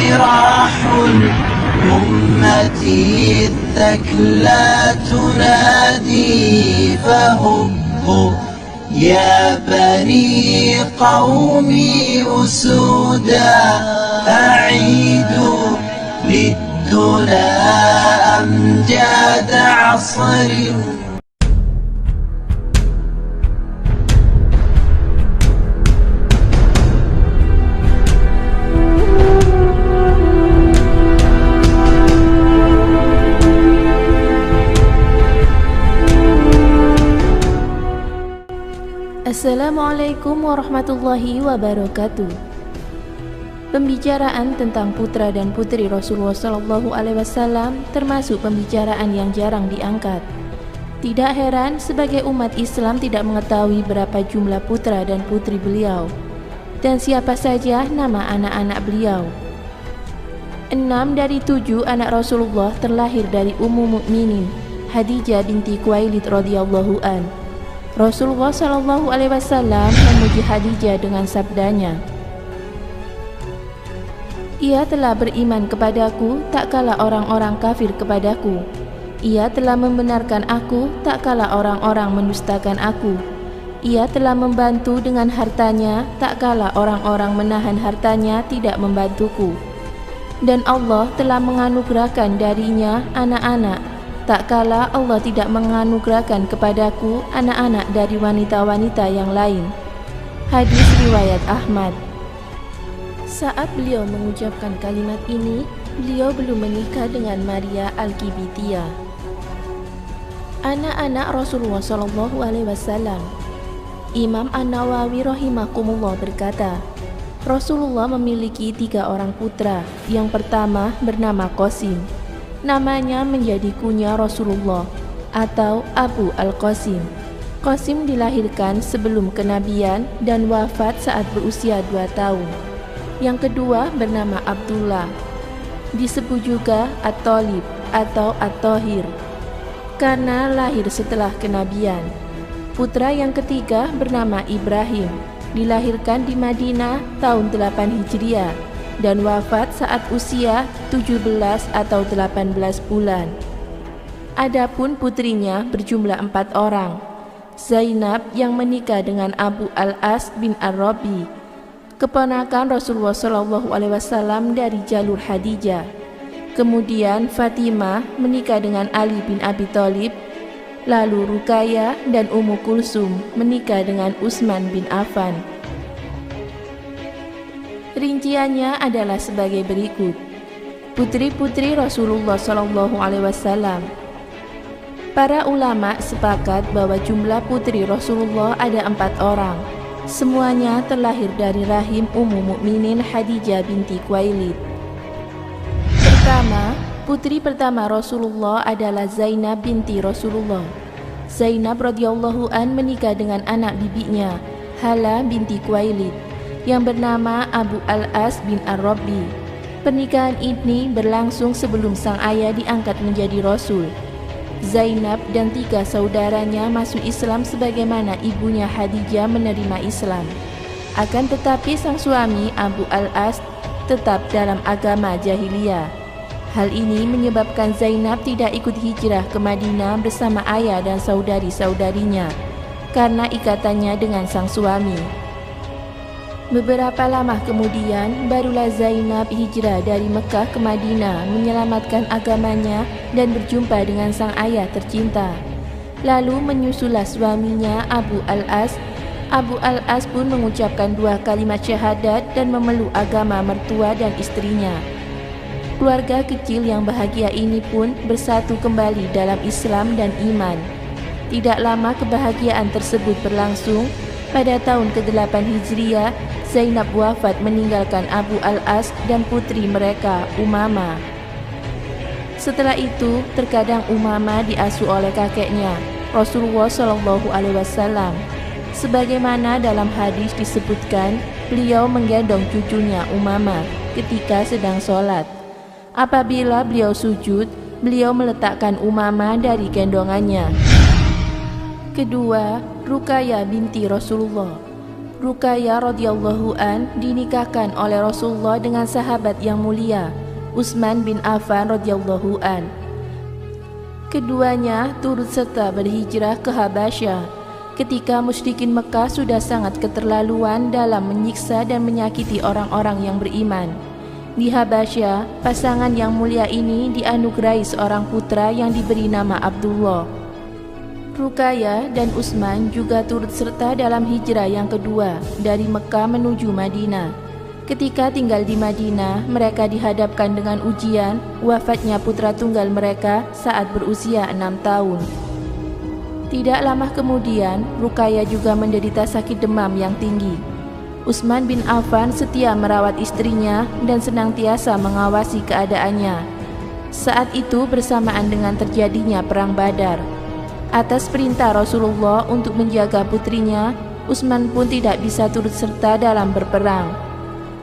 جراح الأمة الثكلى تنادي فهبوا يا بني قومي أسودا أعيدوا للدنا أمجاد عصر. Assalamualaikum warahmatullahi wabarakatuh. Pembicaraan tentang putra dan putri Rasulullah SAW termasuk pembicaraan yang jarang diangkat. Tidak heran sebagai umat Islam tidak mengetahui berapa jumlah putra dan putri beliau dan siapa saja nama anak-anak beliau. 6 dari 7 anak Rasulullah terlahir dari Ummu Mukminin Khadijah binti Khuwailid radhiyallahu an. Rasulullah SAW memuji Khadijah dengan sabdanya, "Ia telah beriman kepadaku tak kala orang-orang kafir kepadaku. Ia telah membenarkan aku tak kala orang-orang mendustakan aku. Ia telah membantu dengan hartanya tak kala orang-orang menahan hartanya tidak membantuku. Dan Allah telah menganugerahkan darinya anak-anak tak kala Allah tidak menganugerahkan kepadaku anak-anak dari wanita-wanita yang lain." Hadis riwayat Ahmad. Saat beliau mengucapkan kalimat ini, beliau belum menikah dengan Maria Al-Qibtiyah. Anak-anak Rasulullah SAW. Imam An-Nawawi rahimakumullah berkata, Rasulullah memiliki 3 orang putra. Yang pertama bernama Qasim. Namanya menjadi kunya Rasulullah atau Abu Al-Qasim. Qasim dilahirkan sebelum kenabian dan wafat saat berusia 2 tahun. Yang kedua bernama Abdullah. Disebut juga At-Thalib atau At-Thahir karena lahir setelah kenabian. Putra yang ketiga bernama Ibrahim. Dilahirkan di Madinah tahun 8 Hijriah dan wafat saat usia 17 atau 18 bulan. Adapun putrinya berjumlah 4 orang. Zainab yang menikah dengan Abu Al-As bin Ar-Rabi, keponakan Rasulullah SAW dari jalur Khadijah. Kemudian Fatimah menikah dengan Ali bin Abi Thalib. Lalu Ruqayyah dan Ummu Kulsum menikah dengan Utsman bin Affan. Rinciannya adalah sebagai berikut. Putri-putri Rasulullah SAW. Para ulama sepakat bahwa jumlah putri Rasulullah ada 4 orang. Semuanya terlahir dari rahim Ummu Mukminin Khadijah binti Khuwailid. Pertama, putri pertama Rasulullah adalah Zainab binti Rasulullah. Zainab radhiyallahu an menikah dengan anak bibinya, Hala binti Khuwailid, yang bernama Abu Al-As bin Ar-Rabi. Pernikahan ini berlangsung sebelum sang ayah diangkat menjadi Rasul. Zainab dan 3 saudaranya masuk Islam sebagaimana ibunya Khadijah menerima Islam. Akan tetapi sang suami Abu Al-As tetap dalam agama jahiliyah. Hal ini menyebabkan Zainab tidak ikut hijrah ke Madinah bersama ayah dan saudari-saudarinya karena ikatannya dengan sang suami. Beberapa lama kemudian, barulah Zainab hijrah dari Mekah ke Madinah menyelamatkan agamanya dan berjumpa dengan sang ayah tercinta. Lalu menyusulah suaminya Abu Al-As. Abu Al-As pun mengucapkan 2 kalimat syahadat dan memeluk agama mertua dan istrinya. Keluarga kecil yang bahagia ini pun bersatu kembali dalam Islam dan iman. Tidak lama kebahagiaan tersebut berlangsung. Pada tahun ke-8 Hijriah, Zainab wafat meninggalkan Abu Al-As dan putri mereka, Umamah. Setelah itu, terkadang Umamah diasuh oleh kakeknya, Rasulullah SAW. Sebagaimana dalam hadis disebutkan, beliau menggendong cucunya Umamah ketika sedang sholat. Apabila beliau sujud, beliau meletakkan Umamah dari gendongannya. Kedua, Ruqayyah binti Rasulullah. Ruqayyah radhiyallahu an dinikahkan oleh Rasulullah dengan sahabat yang mulia, Utsman bin Affan radhiyallahu an. Keduanya turut serta berhijrah ke Habasyah ketika musyrikin Mekah sudah sangat keterlaluan dalam menyiksa dan menyakiti orang-orang yang beriman. Di Habasyah, pasangan yang mulia ini dianugerahi seorang putra yang diberi nama Abdullah. Ruqayyah dan Utsman juga turut serta dalam hijrah yang kedua dari Mekah menuju Madinah. Ketika tinggal di Madinah, mereka dihadapkan dengan ujian wafatnya putra tunggal mereka saat berusia 6 tahun. Tidak lama kemudian, Ruqayyah juga menderita sakit demam yang tinggi. Utsman bin Affan setia merawat istrinya dan senantiasa mengawasi keadaannya. Saat itu bersamaan dengan terjadinya Perang Badar. Atas perintah Rasulullah untuk menjaga putrinya, Utsman pun tidak bisa turut serta dalam berperang.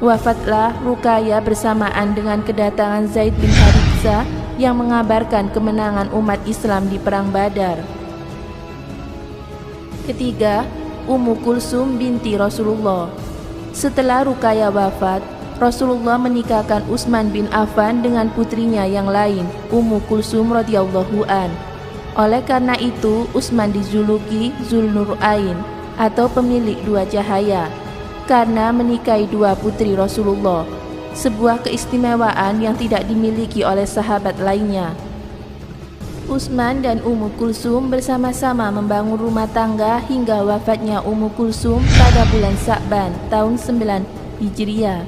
Wafatlah Ruqayyah bersamaan dengan kedatangan Zaid bin Haritsah yang mengabarkan kemenangan umat Islam di Perang Badar. Ketiga, Ummu Kulsum binti Rasulullah. Setelah Ruqayyah wafat, Rasulullah menikahkan Utsman bin Affan dengan putrinya yang lain, Ummu Kulsum radhiyallahu an. Oleh karena itu, Utsman dijuluki Zulnurain atau pemilik dua cahaya, karena menikahi dua putri Rasulullah, sebuah keistimewaan yang tidak dimiliki oleh sahabat lainnya. Utsman dan Ummu Kulsum bersama-sama membangun rumah tangga hingga wafatnya Ummu Kulsum pada bulan Sa'ban tahun 9 Hijriah.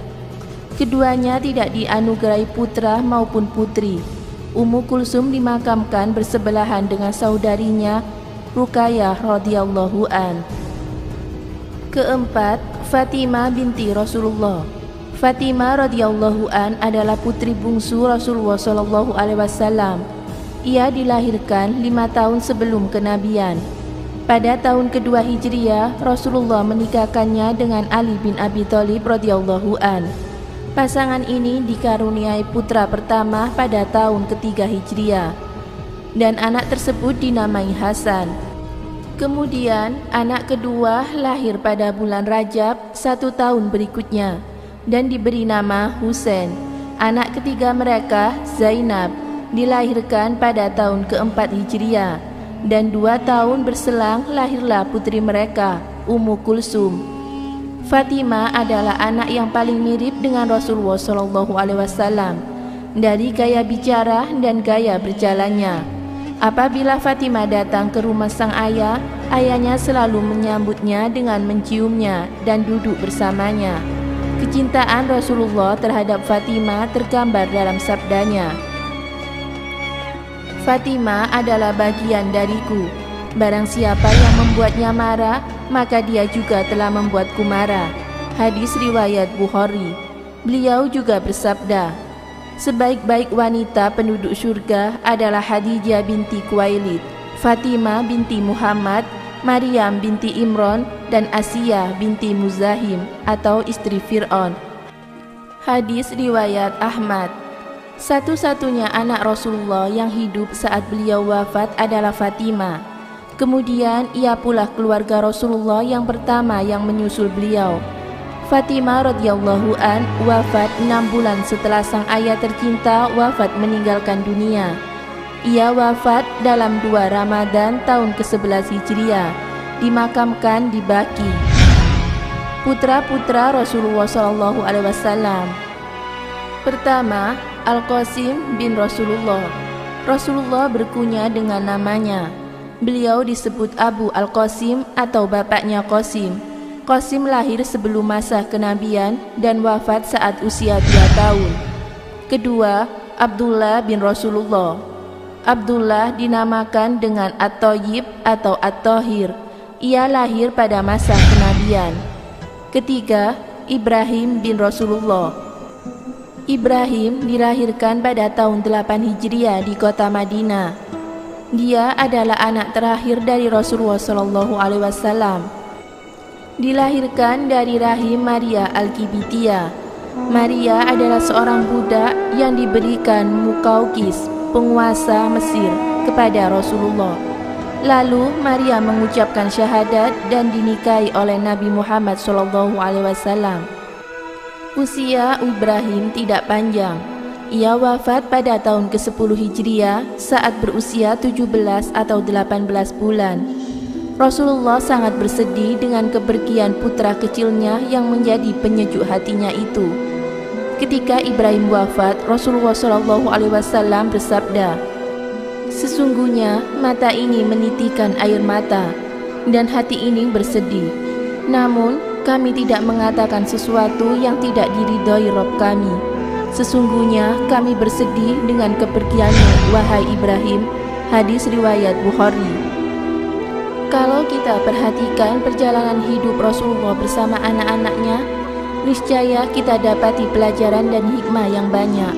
Keduanya tidak dianugerahi putra maupun putri. Ummu Kulsum dimakamkan bersebelahan dengan saudarinya Ruqayyah radhiyallahu an. Keempat, Fatimah binti Rasulullah. Fatimah radhiyallahu an adalah putri bungsu Rasulullah sallallahu alaihi wasallam. Ia dilahirkan 5 tahun sebelum kenabian. Pada tahun kedua Hijriah, Rasulullah menikahkannya dengan Ali bin Abi Thalib radhiyallahu an. Pasangan ini dikaruniai putra pertama pada tahun ketiga Hijriah, dan anak tersebut dinamai Hasan. Kemudian anak kedua lahir pada bulan Rajab 1 tahun berikutnya dan diberi nama Husain. Anak ketiga mereka, Zainab, dilahirkan pada tahun keempat Hijriah, dan 2 tahun berselang lahirlah putri mereka, Ummu Kulsum. Fatimah adalah anak yang paling mirip dengan Rasulullah SAW dari gaya bicara dan gaya berjalannya. Apabila Fatimah datang ke rumah sang ayah, ayahnya selalu menyambutnya dengan menciumnya dan duduk bersamanya. Kecintaan Rasulullah terhadap Fatimah tergambar dalam sabdanya, "Fatimah adalah bagian dariku. Barang siapa yang membuatnya marah, maka dia juga telah membuatku marah." Hadis riwayat Bukhari. Beliau juga bersabda, "Sebaik-baik wanita penduduk surga adalah Khadijah binti Khuwailid, Fatimah binti Muhammad, Maryam binti Imran, dan Asiyah binti Muzahim atau istri Fir'aun." Hadis riwayat Ahmad. Satu-satunya anak Rasulullah yang hidup saat beliau wafat adalah Fatimah. Kemudian ia pula keluarga Rasulullah yang pertama yang menyusul beliau. Fatimah radhiyallahu an wafat 6 bulan setelah sang ayah tercinta wafat meninggalkan dunia. Ia wafat dalam 2 Ramadan tahun ke-11 Hijriah, dimakamkan di Baqi. Putra-putra Rasulullah SAW. Pertama, Al-Qasim bin Rasulullah. Rasulullah berkunyah dengan namanya. Beliau disebut Abu Al-Qasim atau bapaknya Qasim. Qasim lahir sebelum masa kenabian dan wafat saat usia 2 tahun. Kedua, Abdullah bin Rasulullah. Abdullah dinamakan dengan At-Thayyib atau At-Thahir. Ia lahir pada masa kenabian. Ketiga, Ibrahim bin Rasulullah. Ibrahim dilahirkan pada tahun 8 Hijriah di kota Madinah. Dia adalah anak terakhir dari Rasulullah SAW. Dilahirkan dari rahim Maria Al-Kibitiyah. Maria adalah seorang budak yang diberikan Muqawqis, penguasa Mesir, kepada Rasulullah. Lalu Maria mengucapkan syahadat dan dinikahi oleh Nabi Muhammad SAW. Usia Ibrahim tidak panjang. Ia wafat pada tahun ke-10 Hijriah saat berusia 17 atau 18 bulan. Rasulullah sangat bersedih dengan kepergian putra kecilnya yang menjadi penyejuk hatinya itu. Ketika Ibrahim wafat, Rasulullah SAW bersabda, "Sesungguhnya mata ini menitikan air mata dan hati ini bersedih. Namun kami tidak mengatakan sesuatu yang tidak diridhoi Rabb kami. Sesungguhnya kami bersedih dengan kepergianmu, wahai Ibrahim." Hadis riwayat Bukhari. Kalau kita perhatikan perjalanan hidup Rasulullah bersama anak-anaknya, niscaya kita dapati pelajaran dan hikmah yang banyak.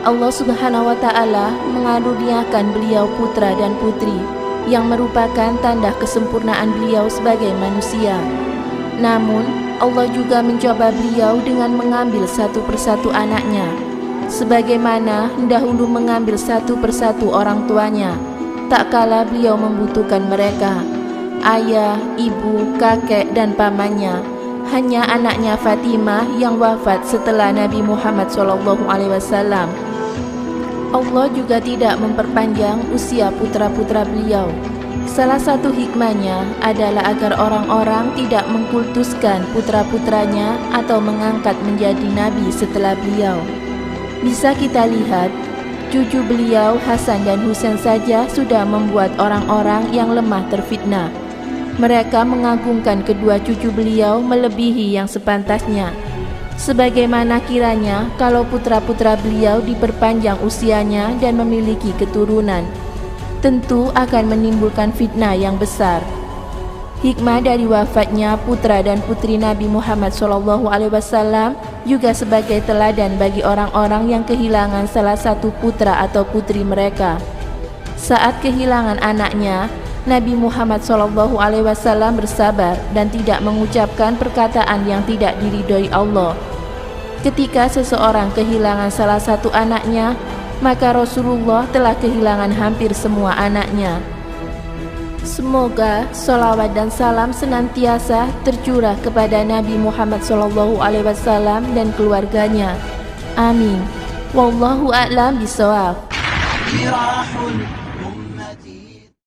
Allah Subhanahu wa Ta'ala mengaruniakan beliau putra dan putri yang merupakan tanda kesempurnaan beliau sebagai manusia. Namun, Allah juga mencoba beliau dengan mengambil satu persatu anaknya, sebagaimana dahulu mengambil satu persatu orang tuanya, tak kala beliau membutuhkan mereka. Ayah, ibu, kakek, dan pamannya. Hanya anaknya Fatimah yang wafat setelah Nabi Muhammad SAW. Allah juga tidak memperpanjang usia putra-putra beliau. Salah satu hikmahnya adalah agar orang-orang tidak mengkultuskan putra-putranya atau mengangkat menjadi nabi setelah beliau. Bisa kita lihat, cucu beliau Hasan dan Husain saja sudah membuat orang-orang yang lemah terfitnah. Mereka mengagungkan kedua cucu beliau melebihi yang sepantasnya. Sebagaimana kiranya kalau putra-putra beliau diperpanjang usianya dan memiliki keturunan, tentu akan menimbulkan fitnah yang besar. Hikmah dari wafatnya putra dan putri Nabi Muhammad SAW juga sebagai teladan bagi orang-orang yang kehilangan salah satu putra atau putri mereka. Saat kehilangan anaknya, Nabi Muhammad SAW bersabar dan tidak mengucapkan perkataan yang tidak diridhoi Allah. Ketika seseorang kehilangan salah satu anaknya, maka Rasulullah telah kehilangan hampir semua anaknya. Semoga salawat dan salam senantiasa tercurah kepada Nabi Muhammad SAW dan keluarganya. Amin. Wallahu a'lam bishawab.